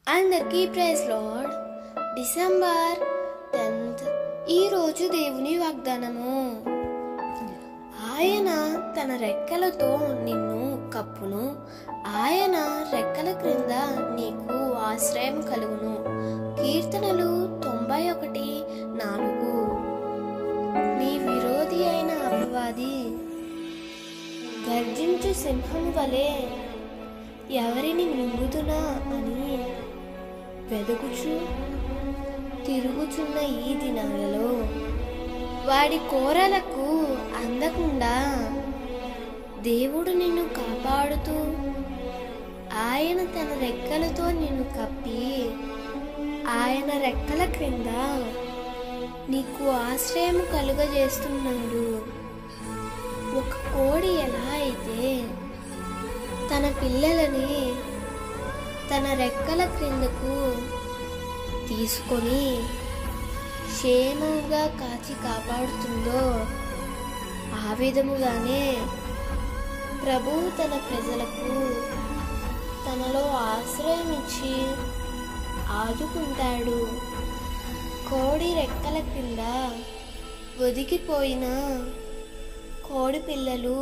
అందరికీ praise lord. December 10th ఈరోజు దేవుని వాగ్దానము. ఆయన తన రెక్కలతో నిన్ను కప్పును, ఆయన రెక్కల క్రింద నీకు ఆశ్రయం కలుగును. కీర్తనలు 91:4. నీ విరోధి అయిన అపవాది గర్జించు సింహం వలె ఎవరిని మృంగుతున్నా అని వెదుకుచు తిరుగుచున్న ఈ దినాలలో వాడి కోరలకు అందకుండా దేవుడు నిన్ను కాపాడుతూ ఆయన తన రెక్కలతో నిన్ను కప్పి ఆయన రెక్కల క్రింద నీకు ఆశ్రయం కలుగజేస్తున్నాడు. ఒక కోడి ఎలా అయితే తన పిల్లలని తన రెక్కల క్రిందకు తీసుకొని క్షేమంగా కాచి కాపాడుతుందో, ఆ విధముగానే ప్రభువు తన ప్రజలకు తనలో ఆశ్రయం ఇచ్చి ఆదుకుంటాడు. కోడి రెక్కల క్రింద ఒదిగిపోయిన కోడి పిల్లలు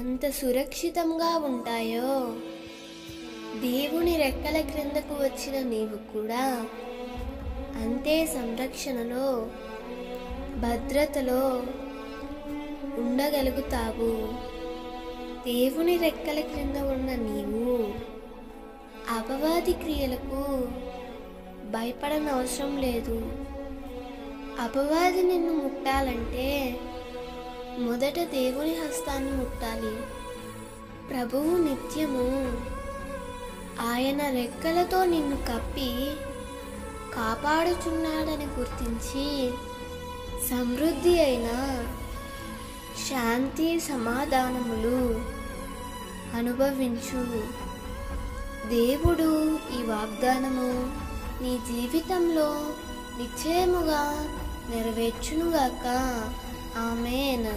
ఎంత సురక్షితంగా ఉంటాయో, దేవుని రెక్కల క్రిందకు వచ్చిన నీవు కూడా అంతే సంరక్షణలో భద్రతలో ఉండగలుగుతావు. దేవుని రెక్కల క్రింద ఉన్న నీవు అపవాది క్రియలకు భయపడనవసరం లేదు. అపవాది నిన్ను ముట్టాలంటే మొదట దేవుని హస్తాన్ని ముట్టాలి. ప్రభువు నిత్యము ఆయన రెక్కలతో నిన్ను కప్పి కాపాడుచున్నాడని గుర్తించి సమృద్ధి అయిన శాంతి సమాధానములు అనుభవించు. దేవుడు ఈ వాగ్దానము నీ జీవితంలో నిశ్చయముగా నెరవేర్చునుగాక. ఆమేన్.